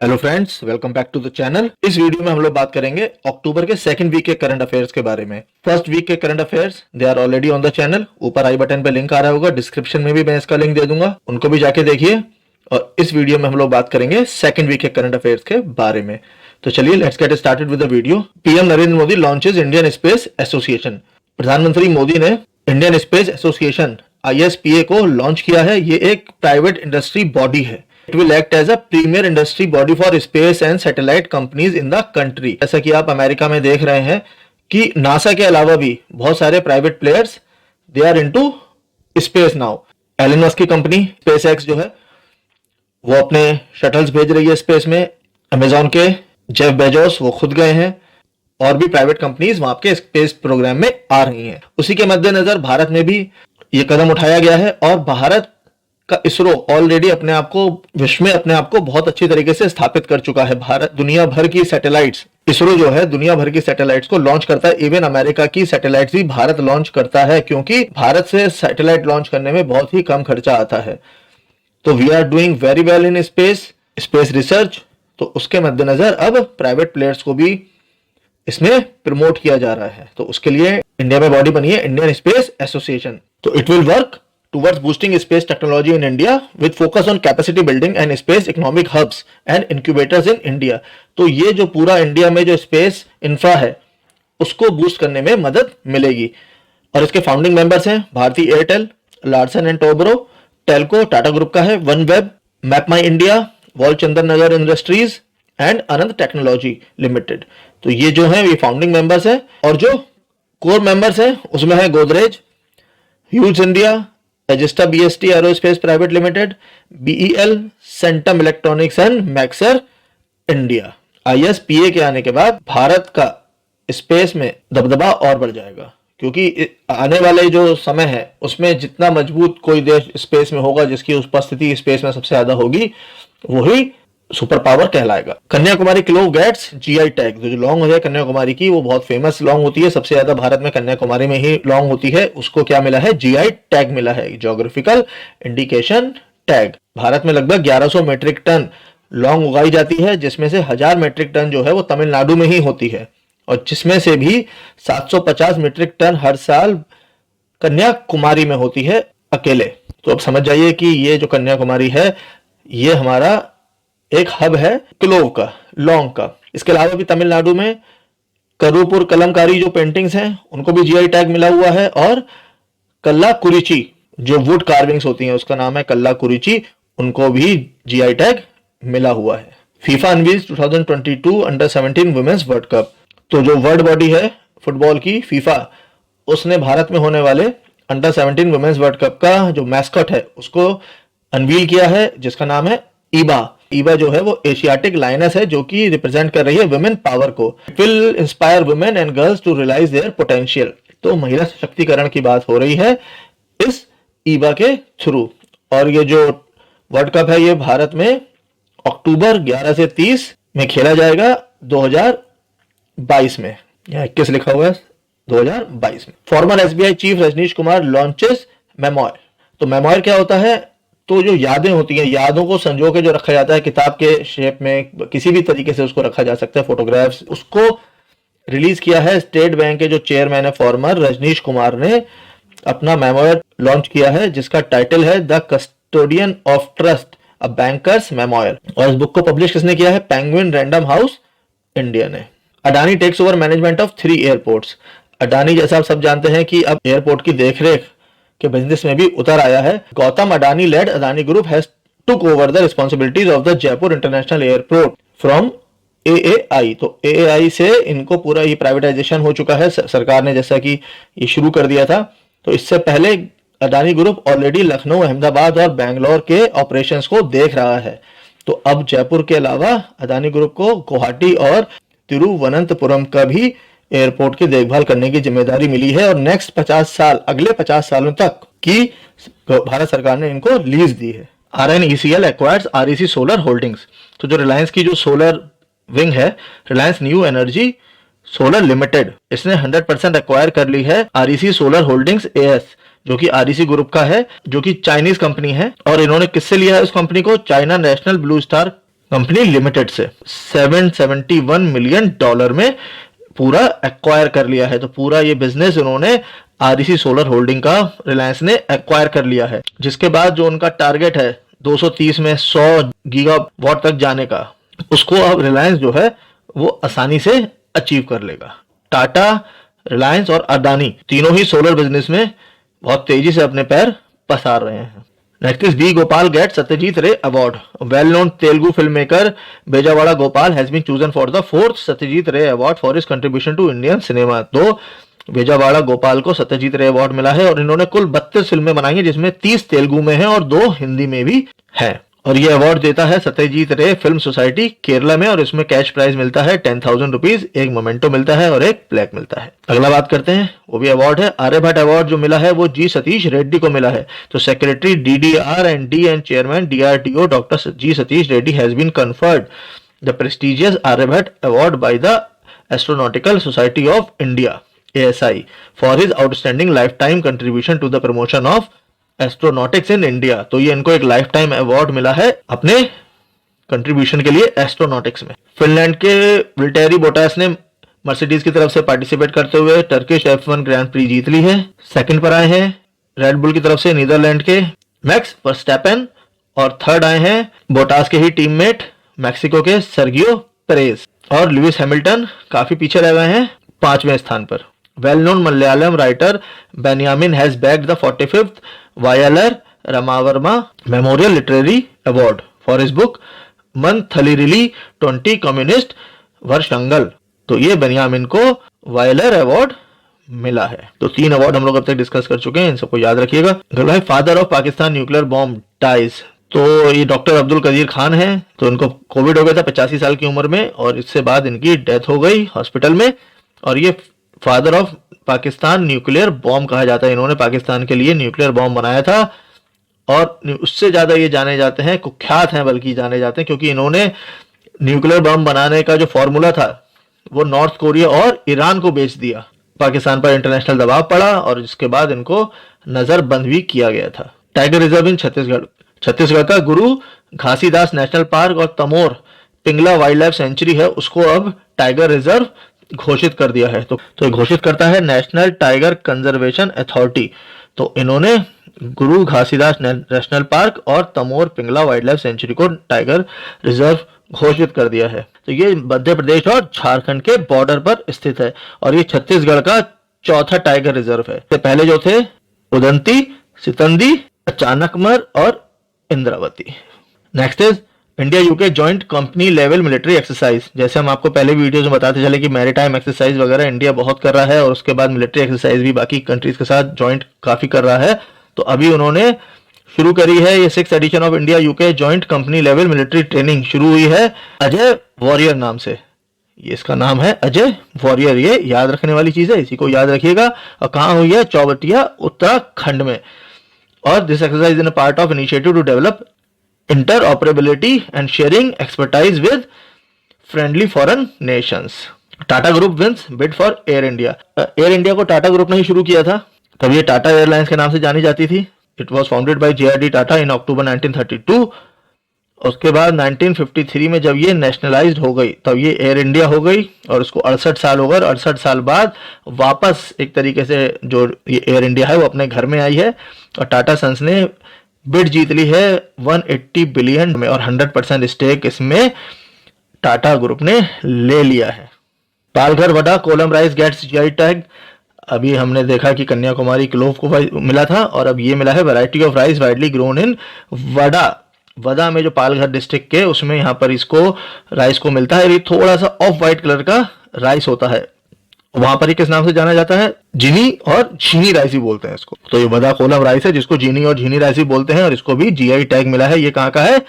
Hello friends, welcome back to the channel. इस video में हम लोग बात करेंगे अक्टूबर के सेकंड वीक के करंट अफेयर्स के बारे में। फर्स्ट वीक के current affairs they are already on the channel. ऊपर आई बटन पे लिंक आ रहा होगा, डिस्क्रिप्शन में भी मैं इसका लिंक दे दूंगा, उनको भी जाके देखिए। और इस वीडियो में हम लोग बात करेंगे सेकंड वीक के करंट अफेयर्स के बारे में। तो चलिए let's get started with the video. PM Narendra Modi launches Indian space association. प्रधानमंत्री मोदी ने इंडियन स्पेस एसोसिएशन ISPA को लॉन्च किया है। ये एक प्राइवेट इंडस्ट्री बॉडी है। It will act as a premier industry body for space and satellite companies in the country। जैसा कि आप अमेरिका में देख रहे हैं कि नासा के अलावा भी बहुत सारे private players they are into space now. Elon Musk की कंपनी SpaceX जो है वो अपने शटल्स भेज रही है स्पेस में। अमेजॉन के जेफ बेजोस वो खुद गए हैं और भी प्राइवेट कंपनीज वहां के स्पेस प्रोग्राम में आ रही हैं। उसी के मद्देनजर भारत में भी ये कदम उठाया गया है और भारत का इसरो ऑलरेडी अपने आप को विश्व में अपने आप को बहुत अच्छी तरीके से स्थापित कर चुका है। भारत दुनिया भर की सैटेलाइट्स, इसरो जो है दुनिया भर की सैटेलाइट्स को लॉन्च करता है। इवन अमेरिका की सैटेलाइट्स भी भारत लॉन्च करता है, क्योंकि भारत से सैटेलाइट लॉन्च करने में बहुत ही कम खर्चा आता है। तो we are doing very well in space research. तो उसके मद्देनजर अब प्राइवेट प्लेयर्स को भी इसमें प्रमोट किया जा रहा है। तो उसके लिए इंडिया में बॉडी बनी है इंडियन स्पेस एसोसिएशन। तो it will work towards boosting space technology in India with focus on capacity building and space economic hubs and incubators in India। तो ये जो पूरा इंडिया में जो स्पेस इंफ्रा है उसको बूस्ट करने में मदद मिलेगी। और इसके फाउंडिंग मेंबर्स हैं भारती एयरटेल, लार्सन एंड टोब्रो, टेल्को टाटा ग्रुप का है, OneWeb, Map My India, Walchandnagar Industries and Ananth Technology Limited. तो ये जो है ये फाउंडिंग मेंबर्स हैं। और जो कोर मेंबर्स हैं उसमें है Godrej, Hughes India, Azista BST Aerospace Private Limited, BEL, Centum Electronics and Maxar India. ISPA के आने के बाद भारत का स्पेस में दबदबा और बढ़ जाएगा, क्योंकि आने वाले जो समय है उसमें जितना मजबूत कोई देश स्पेस में होगा, जिसकी उपस्थिति स्पेस में सबसे ज्यादा होगी, वही सुपर पावर कहलाएगा। Kanyakumari clove gets GI tag. जो लॉन्ग है कन्याकुमारी की वो बहुत फेमस लॉन्ग होती है, सबसे ज्यादा भारत में कन्याकुमारी में ही लॉन्ग होती है। उसको क्या मिला है? GI टैग मिला है, ज्योग्राफिकल इंडिकेशन टैग। भारत में लगभग 1100 मीट्रिक टन लॉन्ग उगाई जाती है, जिसमें से 1000 मीट्रिक टन जो है वो तमिलनाडु में ही होती है, और जिसमें से भी 750 मीट्रिक टन हर साल कन्याकुमारी में होती है अकेले। तो अब समझ जाइए कि ये जो कन्याकुमारी है ये हमारा एक हब है क्लोव का, लॉन्ग का। इसके अलावा भी तमिलनाडु में करूपुर कलमकारी जो पेंटिंग्स हैं उनको भी GI टैग मिला हुआ है। और कल्ला कुरिची जो वुड कार्विंग्स होती हैं उसका नाम है कल्ला कुरिची, उनको भी GI टैग मिला हुआ है। FIFA unveils 2022 under 17 women's world cup. तो जो वर्ल्ड बॉडी है फुटबॉल की फीफा, उसने भारत में होने वाले अंडर 17 वुमेन्स वर्ल्ड कप का जो मैस्कट है उसको अनवील किया है, जिसका नाम है ईबा। ईबा जो है वो एशियाटिक लाइनस है, जो कि रिप्रेजेंट कर रही है वुमेन पावर को। Will inspire women and girls to realise their potential. तो महिला सशक्तिकरण की बात हो रही है इस ईबा के थ्रू। और ये जो वर्ल्ड कप है ये भारत में अक्टूबर 11 से 30 में खेला जाएगा 2022 में। यहाँ 21 लिखा हुआ है, 2022 में। Former SBI chief Rajnish Kumar launches memoir. तो मेमोयर क्या होता है? तो जो यादें होती हैं, यादों को संजो के जो रखा जाता है किताब के शेप में, किसी भी तरीके से उसको रखा जा सकता है, फोटोग्राफ्स, उसको रिलीज किया है स्टेट बैंक के जो चेयरमैन है फॉर्मर रजनीश कुमार ने अपना मेमोयर लॉन्च किया है, जिसका टाइटल है the custodian of trust a bankers memoir. और इस बुक को पब्लिश किसने किया है? पेंगुइन रैंडम हाउस इंडिया ने। Adani takes over management of 3 airports. Adani जैसा आप सब जानते हैं कि अब एयरपोर्ट की देखरेख के बिजनेस में भी उतर आया है। Gautam Adani led Adani group has took over the responsibilities of the Jaipur international airport from AAI। तो AAI से इनको पूरा ये प्राइवेटाइजेशन हो चुका है सरकार ने, जैसा कि ये शुरू कर दिया था। तो इससे पहले अडानी ग्रुप ऑलरेडी लखनऊ, अहमदाबाद और बैंगलोर के ऑपरेशंस को देख रहा है। तो अब जयपुर के अलावा अडानी ग्रुप को गुवाहाटी और तिरुवनंतपुरम का भी एयरपोर्ट की देखभाल करने की जिम्मेदारी मिली है। और नेक्स्ट 50 साल, अगले 50 सालों तक की भारत सरकार ने इनको लीज दी है। RNECL acquires REC solar holdings. तो जो रिलायंस की जो सोलर विंग है, Reliance new energy solar limited, इसने 100% एक्वायर कर ली है REC सोलर होल्डिंग्स AS, जो कि REC ग्रुप का है, जो कि चाइनीज कंपनी है। और इन्होंने किससे लिया है उस कंपनी को? China national blue star company limited से $771 मिलियन में पूरा एक्वायर कर लिया है। तो पूरा ये बिजनेस उन्होंने आरईसी सोलर होल्डिंग का रिलायंस ने एक्वायर कर लिया है, जिसके बाद जो उनका टारगेट है 230 में 100 गीगावाट तक जाने का, उसको अब रिलायंस जो है वो आसानी से अचीव कर लेगा। टाटा, रिलायंस और अडानी तीनों ही सोलर बिजनेस में बहुत तेजी से अपने पैर पसार रहे हैं। Next is B. Gopal gets Satyajit Ray Award. Well-known Telugu filmmaker Bejawada Gopal has been chosen for the 4th Satyajit Ray Award for his contribution to Indian cinema. तो बेजावाड़ा गोपाल को सत्यजीत रे अवार्ड मिला है और इन्होंने कुल 32 फिल्में बनाई हैं, जिसमें 30 तेलुगु में है और 2 हिंदी में भी है। और ये अवार्ड देता है सत्यजीत रे फिल्म सोसाइटी केरला में, और इसमें कैश प्राइज मिलता है 10,000 रुपीज, एक मोमेंटो मिलता है और एक प्लेक मिलता है। अगला बात करते हैं, वो भी अवार्ड है आर्यभट्ट अवार्ड जो मिला है वो जी सतीश रेड्डी को मिला है। तो secretary DDR&D and chairman DRDO doctor G Satish Reddy has been conferred the prestigious Aryabhata award by the Astronautical Society of India ASI for his outstanding lifetime contribution to the promotion of astronautics in India. तो ये इनको एक life time award मिला है अपने contribution के लिए astronautics में। फिनलैंड के विल्टेरी बोटास ने मर्सिडीज की तरफ से पार्टिसिपेट करते हुए टर्किश F1 ग्रैंड प्री जीत ली है। सेकंड पर आए हैं रेड बुल की तरफ से नीदरलैंड के मैक्स वर्स्टैपेन, और थर्ड आए हैं बोटास के ही टीममेट मैक्सिको के सर्गियो पेरेज, और लुइस हैमिल्टन काफी पीछे रह गए हैं 5वें स्थान पर। Well-known Malayalam writer Benjamin has bagged the 45th Vayalar Ramavarma Memorial Literary Award for his book Manthalirili 20 Communist Varshangal। तो ये बेनियामिन को वायलर अवार्ड मिला है। तो 3 अवार्ड हम लोग अब तक डिस्कस कर चुके हैं, इन सबको याद रखिएगा। भाई father of Pakistan nuclear bomb dies, तो ये डॉक्टर अब्दुल कदीर खान है। तो इनको कोविड हो गया था 85 साल की उम्र में, और इससे बाद इनकी डेथ हो गई हॉस्पिटल में। और ये father of Pakistan nuclear bomb कहा जाता है, इन्होंने पाकिस्तान के लिए न्यूक्लियर बॉम्ब बनाया था। और उससे ज्यादा ये जाने जाते हैं, कुख्यात हैं बल्कि जाने जाते हैं, क्योंकि इन्होंने न्यूक्लियर बॉम्ब बनाने का जो फॉर्मूला था वो नॉर्थ कोरिया और ईरान को बेच दिया। पाकिस्तान पर इंटरनेशनल दबाव पड़ा और इसके बाद इनको नजरबंद भी किया गया था। Tiger reserve in Chhattisgarh, Chhattisgarh का गुरु घासीदास नेशनल पार्क और Tamor Pingala wild life sanctuary है, उसको अब टाइगर रिजर्व घोषित कर दिया है। तो घोषित करता है नेशनल टाइगर कंजर्वेशन अथॉरिटी। तो इन्होंने गुरु घासीदास नेशनल पार्क और Tamor Pingala wild life sanctuary को टाइगर रिजर्व घोषित कर दिया है। तो ये मध्य प्रदेश और झारखंड के बॉर्डर पर स्थित है, और ये छत्तीसगढ़ का चौथा टाइगर रिजर्व है। पहले जो थे उदंती, सितंदी, अचानकमर और Indravati. Next is India UK joint company level military exercise. जैसे हम आपको पहले वीडियोस में बताते चले कि मैरीटाइम एक्सरसाइज वगैरह इंडिया बहुत कर रहा है, और उसके बाद मिलिट्री एक्सरसाइज भी बाकी कंट्रीज के साथ जॉइंट काफी कर रहा है। तो अभी उन्होंने शुरू करी है ये 6th edition of India UK joint company level military training, शुरू हुई है अजय वॉरियर नाम से। ये इसका नाम है अजय वॉरियर, ये याद रखने वाली चीज है, इसी को याद रखिएगा। और कहाँ हुई है? चौबटिया उत्तराखंड में। और this exercise in a part of initiative to develop interoperability and sharing expertise with friendly foreign nations. Tata group wins bid for Air India. Air India को टाटा ग्रुप ने ही शुरू किया था, तब ये टाटा एयरलाइंस के नाम से जानी जाती थी। It was founded by JRD Tata in October 1932। उसके बाद 1953 में जब ये नेशनलाइज्ड हो गई तब ये एयर इंडिया हो गई, और उसको 68 साल हो गए। 68 साल बाद वापस एक तरीके से जो ये एयर इंडिया है वो अपने घर में आई है, और टाटा सन्स ने बिड जीत ली है 180 बिलियन में, और 100% स्टेक इसमें टाटा ग्रुप ने ले लिया है। Palghar Wada Kolam rice gets GI tag. अभी हमने देखा कि कन्याकुमारी क्लोव को मिला था, और अब ये मिला है variety of rice widely grown in vada. Vada में जो पालघर डिस्ट्रिक्ट के उसमें यहाँ पर इसको राइस को मिलता है। ये थोड़ा सा ऑफ वाइट कलर का राइस होता है, वहां पर ही किस नाम से जाना जाता है? जीनी और झीनी राइस भी बोलते हैं इसको। तो ये वडा कोलम राइस है जिसको जीनी और झीनी राइस भी बोलते हैं, और इसको भी GI टैग मिला है। ये कहाँ का है?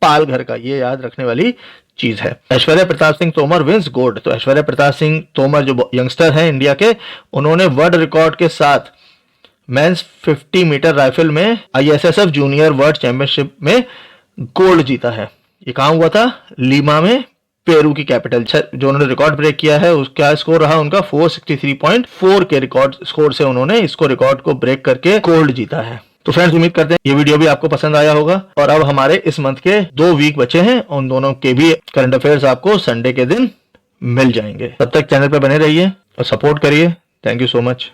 पालघर का। ये याद रखने वाली चीज है। Aishwarya Pratap Singh Tomar wins gold. तो ऐश्वर्या प्रताप सिंह तोमर जो यंगस्टर हैं इंडिया के, उन्होंने वर्ल्ड रिकॉर्ड के साथ मेंस 50 मीटर राइफल में ISSF जूनियर वर्ल्ड चैंपियनशिप में गोल्ड जीता है। ये कहाँ हुआ था? लीमा में, पेरू की कैपिटल। जो उन्होंने रिकॉर्ड ब्रेक किया है उसका स्कोर रहा उनका 463.4 के रिकॉर्ड स्कोर से उन्होंने इसको रिकॉर्ड को ब्रेक करके गोल्ड जीता है। तो फ्रेंड्स उम्मीद करते हैं ये वीडियो भी आपको पसंद आया होगा। और अब हमारे इस मंथ के 2 वीक बचे हैं, उन दोनों के भी करंट अफेयर्स आपको संडे के दिन मिल जाएंगे। तब तक चैनल पर बने रहिए और सपोर्ट करिए। Thank you so much.